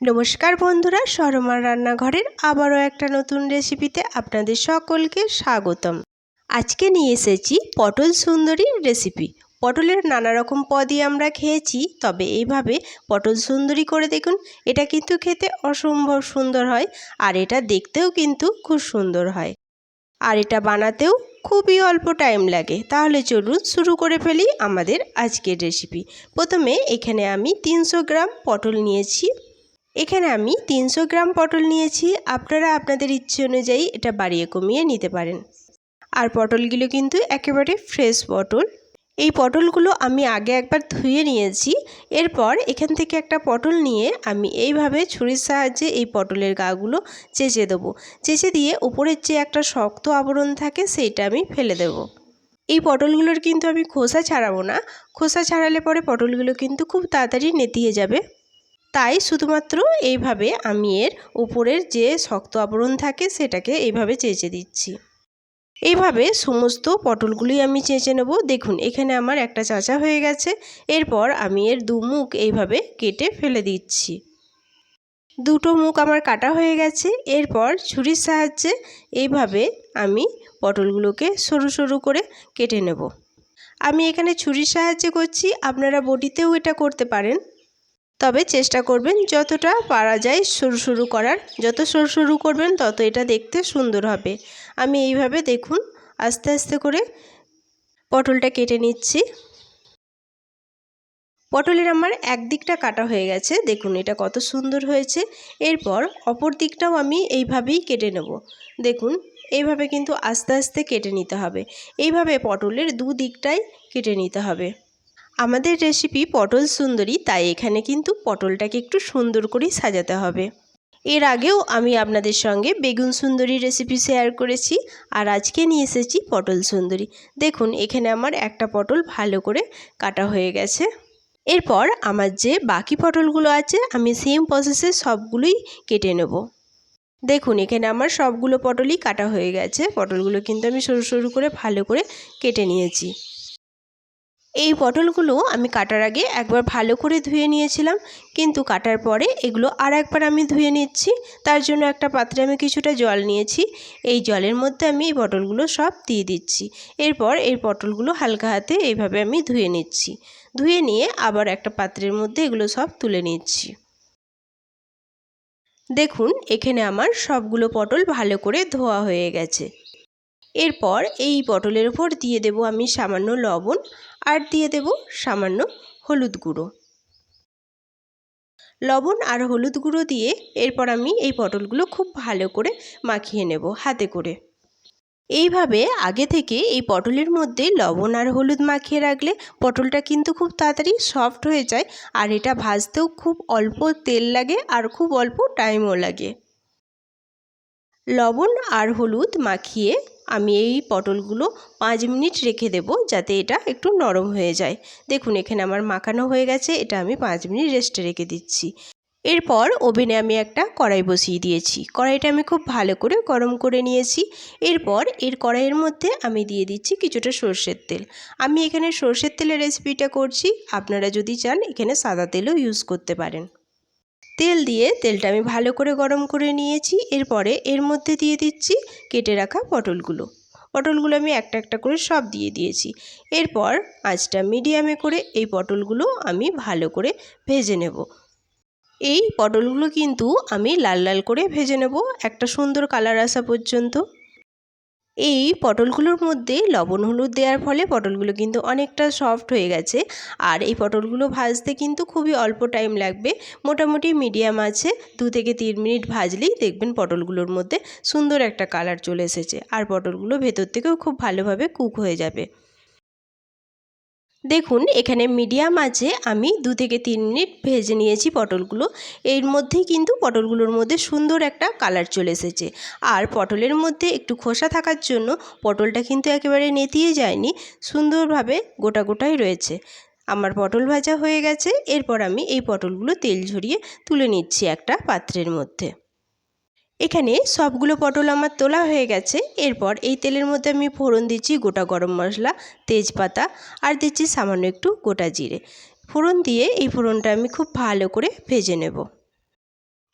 নমস্কার বন্ধুরা, শর্মার রান্নাঘরের আবারও একটা নতুন রেসিপিতে আপনাদের সকলকে স্বাগতম। আজকে নিয়ে এসেছি পটল সুন্দরী রেসিপি। পটলের নানা রকম পদই আমরা খেয়েছি, তবে এইভাবে পটল সুন্দরী করে দেখুন। এটা কিন্তু খেতে অসম্ভব সুন্দর হয়, আর এটা দেখতেও কিন্তু খুব সুন্দর হয়, আর এটা বানাতেও খুবই অল্প টাইম লাগে। তাহলে চলুন শুরু করে ফেলি আমাদের আজকের রেসিপি। প্রথমে এখানে আমি 300 গ্রাম পটল নিয়েছি। এখানে আমি 300 গ্রাম পটল নিয়েছি। আপনারা আপনাদের ইচ্ছে অনুযায়ী এটা বাড়িয়ে কমিয়ে নিতে পারেন। আর পটলগুলো কিন্তু একেবারে ফ্রেশ পটল। এই পটলগুলো আমি আগে একবার ধুয়ে নিয়েছি। এরপর এখান থেকে একটা পটল নিয়ে আমি এইভাবে ছুরির সাহায্যে এই পটলের গাগুলো চেঁচে দেবো। চেঁচে দিয়ে উপরের যে একটা শক্ত আবরণ থাকে সেইটা আমি ফেলে দেব। এই পটলগুলোর কিন্তু আমি খোসা ছাড়াবো না। খোসা ছাড়ালে পরে পটলগুলো কিন্তু খুব তাড়াতাড়ি নেতিয়ে যাবে। তাই শুধুমাত্র এইভাবে আমি এর উপরের যে শক্ত আবরণ থাকে সেটাকে এইভাবে চেঁচে দিচ্ছি। এইভাবে সমস্ত পটলগুলি আমি চেঁচে নেব। দেখুন এখানে আমার একটা চাঁচা হয়ে গেছে। এরপর আমি এর মুখ এইভাবে কেটে ফেলে দিচ্ছি। দুটো মুখ আমার কাটা হয়ে গেছে। এরপর ছুরির সাহায্যে এইভাবে আমি পটলগুলোকে সরু সরু করে কেটে নেব। আমি এখানে ছুরির সাহায্যে করছি, আপনারা বটিতেও এটা করতে পারেন। তবে চেষ্টা করবেন যতটা পারা যায় সরু সরু করার। যত সরু সরু করবেন তত এটা দেখতে সুন্দর হবে। আমি এইভাবে দেখুন আস্তে আস্তে করে পটলটা কেটে নিচ্ছি। পটলের আমার একদিকটা কাটা হয়ে গেছে, দেখুন এটা কত সুন্দর হয়েছে। এরপর অপর দিকটাও আমি এইভাবেই কেটে নেব। দেখুন এইভাবে কিন্তু আস্তে আস্তে কেটে নিতে হবে। এইভাবে পটলের দুদিকটাই কেটে নিতে হবে। আমাদের রেসিপি পটল সুন্দরী, তাই এখানে কিন্তু পটলটাকে একটু সুন্দর করেই সাজাতে হবে। এর আগেও আমি আপনাদের সঙ্গে বেগুন সুন্দরী রেসিপি শেয়ার করেছি, আর আজকে নিয়ে এসেছি পটল সুন্দরী। দেখুন এখানে আমার একটা পটল ভালো করে কাটা হয়ে গেছে। এরপর আমার যে বাকি পটলগুলো আছে আমি সেম প্রসেসে সবগুলোই কেটে নেব। দেখুন এখানে আমার সবগুলো পটলই কাটা হয়ে গেছে। পটলগুলো কিন্তু আমি সরু সরু করে ভালো করে কেটে নিয়েছি। এই পটলগুলো আমি কাটার আগে একবার ভালো করে ধুয়ে নিয়েছিলাম, কিন্তু কাটার পরে এগুলো আর একবার আমি ধুয়ে নিচ্ছি। তার জন্য একটা পাত্রে আমি কিছুটা জল নিয়েছি। এই জলের মধ্যে আমি এই পটলগুলো সব দিয়ে দিচ্ছি। এরপর এই পটলগুলো হালকা হাতে এইভাবে আমি ধুয়ে নিচ্ছি। ধুয়ে নিয়ে আবার একটা পাত্রের মধ্যে এগুলো সব তুলে নিচ্ছি। দেখুন এখানে আমার সবগুলো পটল ভালো করে ধোয়া হয়ে গেছে। এরপর এই পটলের উপর দিয়ে দেব আমি সামান্য লবণ, আর দিয়ে দেব সামান্য হলুদ গুঁড়ো। লবণ আর হলুদ গুঁড়ো দিয়ে এরপর আমি এই পটলগুলো খুব ভালো করে মাখিয়ে নেব হাতে করে। এইভাবে আগে থেকে এই পটলের মধ্যে লবণ আর হলুদ মাখিয়ে রাখলে পটলটা কিন্তু খুব তাড়াতাড়ি সফট হয়ে যায়, আর এটা ভাজতেও খুব অল্প তেল লাগে আর খুব অল্প টাইমও লাগে। লবণ আর হলুদ মাখিয়ে আমি এই পটলগুলো 5 মিনিট রেখে দেব, যাতে এটা একটু নরম হয়ে যায়। দেখুন এখানে আমার মাখানো হয়ে গেছে, এটা আমি 5 মিনিট রেস্টে রেখে দিচ্ছি। এরপর ওভেনে আমি একটা কড়াই বসিয়ে দিয়েছি। কড়াইটা আমি খুব ভালো করে গরম করে নিয়েছি। এরপর এর কড়াইয়ের মধ্যে আমি দিয়ে দিচ্ছি কিছুটা সর্ষের তেল। আমি এখানে সর্ষের তেলের রেসিপিটা করছি, আপনারা যদি চান এখানে সাদা তেলও ইউজ করতে পারেন। তেল দিয়ে তেলটা আমি ভালো করে গরম করে নিয়েছি। এরপরে এর মধ্যে দিয়ে দিচ্ছি কেটে রাখা পটলগুলো। পটলগুলো আমি একটা একটা করে সব দিয়ে দিয়েছি। এরপর আঁচটা মিডিয়ামে করে এই পটলগুলো আমি ভালো করে ভেজে নেব। এই পটলগুলো কিন্তু আমি লাল লাল করে ভেজে নেব, একটা সুন্দর কালার আসা পর্যন্ত। এই পটলগুলোর মধ্যে লবণ হলুদ দেওয়ার ফলে পটলগুলো কিন্তু অনেকটা সফট হয়ে গেছে, আর এই পটলগুলো ভাজতে কিন্তু খুবই অল্প টাইম লাগবে। মোটামুটি মিডিয়াম আছে 2 থেকে 3 মিনিট ভাজলেই দেখবেন পটলগুলোর মধ্যে সুন্দর একটা কালার চলে এসেছে, আর পটলগুলো ভেতর থেকেও খুব ভালোভাবে কুক হয়ে যাবে। দেখুন এখানে মিডিয়াম আছে আমি 2 থেকে 3 মিনিট ভেজে নিয়েছি পটলগুলো। এর মধ্যেই কিন্তু পটলগুলোর মধ্যে সুন্দর একটা কালার চলে এসেছে। আর পটলের মধ্যে একটু খোসা থাকার জন্য পটলটা কিন্তু একেবারে নেতিয়ে যায়নি, সুন্দরভাবে গোটা গোটাই রয়েছে। আমার পটল ভাজা হয়ে গেছে। এরপর আমি এই পটলগুলো তেল ঝরিয়ে তুলে নিচ্ছি একটা পাত্রের মধ্যে। এখানে সবগুলো পটল আমার তোলা হয়ে গেছে। এরপর এই তেলের মধ্যে আমি ফোড়ন দিচ্ছি গোটা গরম মশলা, তেজপাতা, আর দিচ্ছি সামান্য একটু গোটা জিরে। ফোড়ন দিয়ে এই ফোড়নটা আমি খুব ভালো করে ভেজে নেব।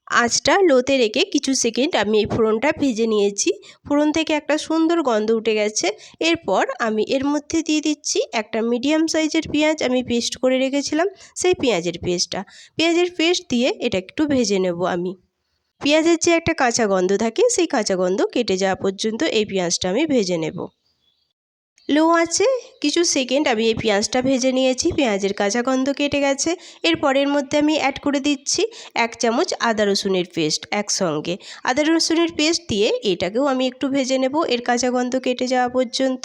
আঁচটা লোতে রেখে কিছু সেকেন্ড আমি এই ফোড়নটা ভেজে নিয়েছি। ফোড়ন থেকে একটা সুন্দর গন্ধ উঠে গেছে। এরপর আমি এর মধ্যে দিয়ে দিচ্ছি একটা মিডিয়াম সাইজের পেঁয়াজ আমি পেস্ট করে রেখেছিলাম, সেই পেঁয়াজের পেস্টটা। পেঁয়াজের পেস্ট দিয়ে এটা একটু ভেজে নেব আমি। পেঁয়াজের যে একটা কাঁচা গন্ধ থাকে সেই কাঁচা গন্ধ কেটে যাওয়া পর্যন্ত এই পেঁয়াজটা আমি ভেজে নেব। লো আঁচে কিছু সেকেন্ড আমি এই পেঁয়াজটা ভেজে নিয়েছি। পেঁয়াজের কাঁচা গন্ধ কেটে গেছে। এরপরের মধ্যে আমি অ্যাড করে দিচ্ছি 1 চামচ আদা রসুনের পেস্ট একসঙ্গে। আদা রসুনের পেস্ট দিয়ে এটাকেও আমি একটু ভেজে নেব এর কাঁচা গন্ধ কেটে যাওয়া পর্যন্ত।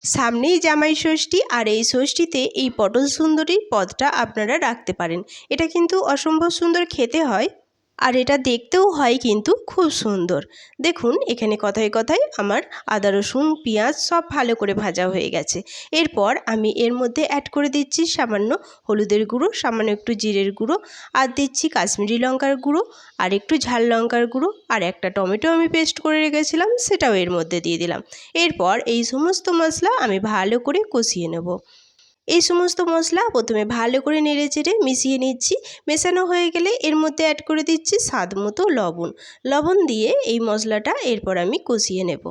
সামনেই জামাই ষষ্ঠী, আর এই ষষ্ঠীতে এই পটল সুন্দরীর পদটা আপনারা রাখতে পারেন। এটা কিন্তু অসম্ভব সুন্দর খেতে হয়, আর এটা দেখতেও হয় কিন্তু খুব সুন্দর। দেখুন এখানে কথায় কথায় আমার আদা রসুন পেঁয়াজ সব ভালো করে ভাজা হয়ে গেছে। এরপর আমি এর মধ্যে অ্যাড করে দিচ্ছি সামান্য হলুদের গুঁড়ো, সামান্য একটু জিরের গুঁড়ো, আর দিচ্ছি কাশ্মীরি লঙ্কার গুঁড়ো, আর একটু ঝাল লঙ্কার গুঁড়ো, আর একটা টমেটো আমি পেস্ট করে রেখেছিলাম সেটাও এর মধ্যে দিয়ে দিলাম। এরপর এই সমস্ত মশলা আমি ভালো করে কষিয়ে নেব। এই সমস্ত মশলা প্রথমে ভালো করে নেড়েচেড়ে মিশিয়ে নিচ্ছি। মেশানো হয়ে গেলে এর মধ্যে অ্যাড করে দিচ্ছি স্বাদ মতো লবণ। লবণ দিয়ে এই মশলাটা এরপর আমি কষিয়ে নেব।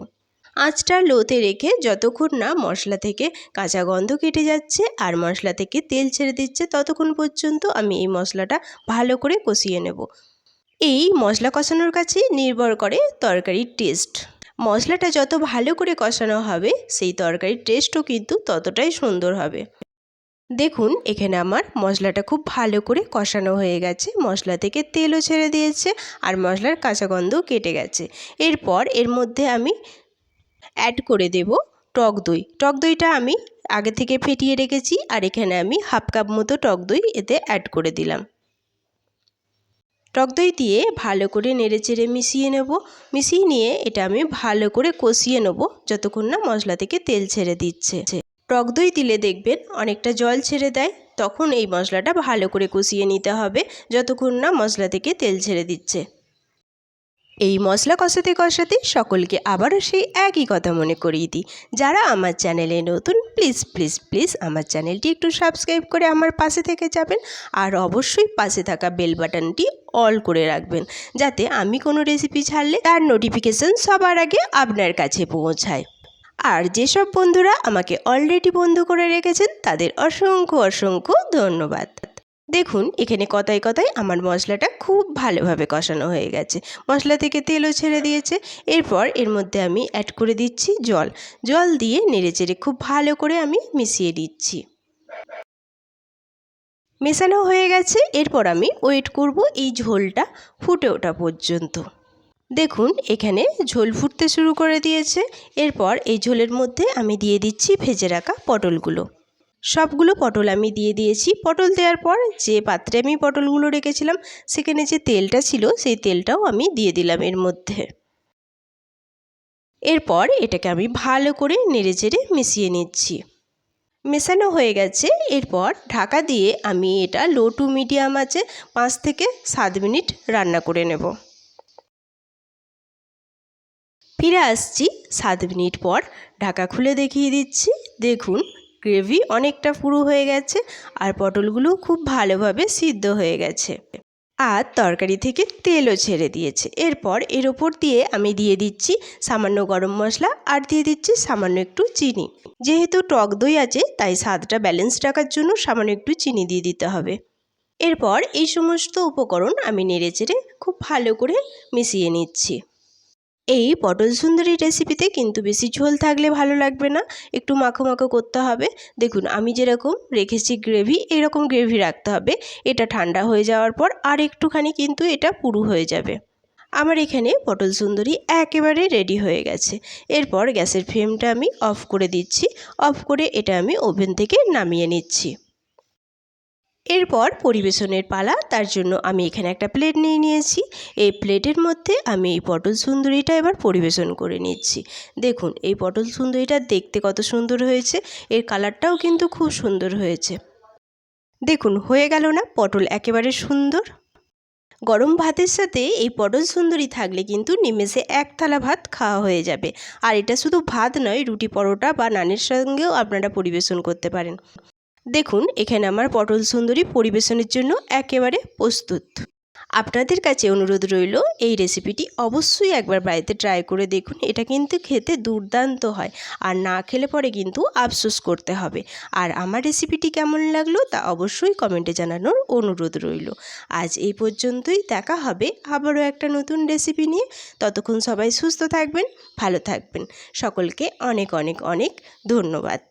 আঁচটা লোতে রেখে যতক্ষণ না মশলা থেকে কাঁচা গন্ধ কেটে যাচ্ছে আর মশলা থেকে তেল ছেড়ে দিচ্ছে ততক্ষণ পর্যন্ত আমি এই মশলাটা ভালো করে কষিয়ে নেব। এই মশলা কষানোর কাছে নির্ভর করে তরকারির টেস্ট। মশলাটা যত ভালো করে কষানো হবে সেই তরকারির টেস্টও কিন্তু ততটাই সুন্দর হবে। দেখুন এখানে আমার মশলাটা খুব ভালো করে কষানো হয়ে গেছে, মশলা থেকে তেলও ছেড়ে দিয়েছে আর মশলার কাঁচা গন্ধও কেটে গেছে। এরপর এর মধ্যে আমি অ্যাড করে দেব টক দই। টক দইটা আমি আগে থেকে ফেটিয়ে রেখেছি, আর এখানে আমি 1/2 কাপ মতো টক দই এতে অ্যাড করে দিলাম। টক দই দিয়ে ভালো করে নেড়েচেড়ে মিশিয়ে নেব। মিশিয়ে নিয়ে এটা আমি ভালো করে কষিয়ে নেব যতক্ষণ না মশলা থেকে তেল ছেড়ে দিচ্ছে। টক দই দিলে দেখবেন অনেকটা জল ছেড়ে দেয়, তখন এই মশলাটা ভালো করে কষিয়ে নিতে হবে যতক্ষণ না মশলা থেকে তেল ছেড়ে দিচ্ছে। এই মশলা কষাতে কষাতে সকলকে আবারও সেই একই কথা মনে করিয়ে দিই, যারা আমার চ্যানেলে নতুন প্লিজ প্লিজ প্লিজ আমার চ্যানেলটি একটু সাবস্ক্রাইব করে আমার পাশে থেকে যাবেন, আর অবশ্যই পাশে থাকা বেল বাটনটি অল করে রাখবেন, যাতে আমি কোনো রেসিপি ছাড়লে তার নোটিফিকেশন সবার আগে আপনার কাছে পৌঁছায়। আর যেসব বন্ধুরা আমাকে অলরেডি বন্ধু করে রেখেছেন তাদের অসংখ্য অসংখ্য ধন্যবাদ। দেখুন এখানে কথায় কথায় আমার মশলাটা খুব ভালোভাবে কষানো হয়ে গেছে, মশলা থেকে তেলও ছেড়ে দিয়েছে। এরপর এর মধ্যে আমি অ্যাড করে দিচ্ছি জল। জল দিয়ে নেড়েচেড়ে খুব ভালো করে আমি মিশিয়ে দিচ্ছি। মেশানো হয়ে গেছে। এরপর আমি ওয়েট করব এই ঝোলটা ফুটে ওঠা পর্যন্ত। দেখুন এখানে ঝোল ফুটতে শুরু করে দিয়েছে। এরপর এই ঝোলের মধ্যে আমি দিয়ে দিচ্ছি ভেজে রাখা পটলগুলো। সবগুলো পটল আমি দিয়ে দিয়েছি। পটল দেওয়ার পর যে পাত্রে আমি পটলগুলো রেখেছিলাম সেখানে যে তেলটা ছিল সেই তেলটাও আমি দিয়ে দিলাম এর মধ্যে। এরপর এটাকে আমি ভালো করে নেড়েচেড়ে মিশিয়ে নিচ্ছি। মেশানো হয়ে গেছে। এরপর ঢাকা দিয়ে আমি এটা লো টু মিডিয়াম আঁচে 5 থেকে 7 মিনিট রান্না করে নেব। ফিরে আসছি 7 মিনিট পর, ঢাকা খুলে দেখিয়ে দিচ্ছি। দেখুন গ্রেভি অনেকটা পুরো হয়ে গেছে আর পটলগুলো খুব ভালোভাবে সিদ্ধ হয়ে গেছে, আর তরকারি থেকে তেলও ছেড়ে দিয়েছে। এরপর এর ওপর দিয়ে আমি দিয়ে দিচ্ছি সামান্য গরম মশলা, আর দিয়ে দিচ্ছি সামান্য একটু চিনি। যেহেতু টক দই আছে তাই স্বাদটা ব্যালেন্স রাখার জন্য সামান্য একটু চিনি দিয়ে দিতে হবে। এরপর এই সমস্ত উপকরণ আমি নেড়েচেড়ে খুব ভালো করে মিশিয়ে নিচ্ছি। এই পটল সুন্দরী রেসিপিতে কিন্তু বেশি ঝোল থাকলে ভালো লাগবে না, একটু মাখো মাখো করতে হবে। দেখুন আমি যেরকম রেখেছি গ্রেভি, এরকম গ্রেভি রাখতে হবে। এটা ঠান্ডা হয়ে যাওয়ার পর আর একটুখানি কিন্তু এটা পুরু হয়ে যাবে। আমার এখানে পটল সুন্দরী একেবারে রেডি হয়ে গেছে। এরপর গ্যাসের ফ্লেমটা আমি অফ করে দিচ্ছি। অফ করে এটা আমি ওভেন থেকে নামিয়ে নিচ্ছি। এরপর পরিবেশনের পালা। তার জন্য আমি এখানে একটা প্লেট নিয়ে নিয়েছি। এই প্লেটের মধ্যে আমি এই পটল সুন্দরীটা এবার পরিবেশন করে নিচ্ছি। দেখুন এই পটল সুন্দরীটা দেখতে কত সুন্দর হয়েছে, এর কালারটাও কিন্তু খুব সুন্দর হয়েছে। দেখুন হয়ে গেল না পটল একেবারে সুন্দর। গরম ভাতের সাথে এই পটল সুন্দরী থাকলে কিন্তু নিমেষে 1 থালা ভাত খাওয়া হয়ে যাবে। আর এটা শুধু ভাত নয়, রুটি পরোটা বা নানের সঙ্গেও আপনারা পরিবেশন করতে পারেন। দেখুন এখানে আমার পটল সুন্দরী পরিবেশনের জন্য একেবারে প্রস্তুত। আপনাদের কাছে অনুরোধ রইল এই রেসিপিটি অবশ্যই একবার বাড়িতে ট্রাই করে দেখুন। এটা কিন্তু খেতে দুর্দান্ত হয়, আর না খেলে পরে কিন্তু আফসোস করতে হবে। আর আমার রেসিপিটি কেমন লাগলো তা অবশ্যই কমেন্টে জানানোর অনুরোধ রইল। আজ এই পর্যন্তই, দেখা হবে আবারও একটা নতুন রেসিপি নিয়ে। ততক্ষণ সবাই সুস্থ থাকবেন, ভালো থাকবেন। সকলকে অনেক অনেক অনেক ধন্যবাদ।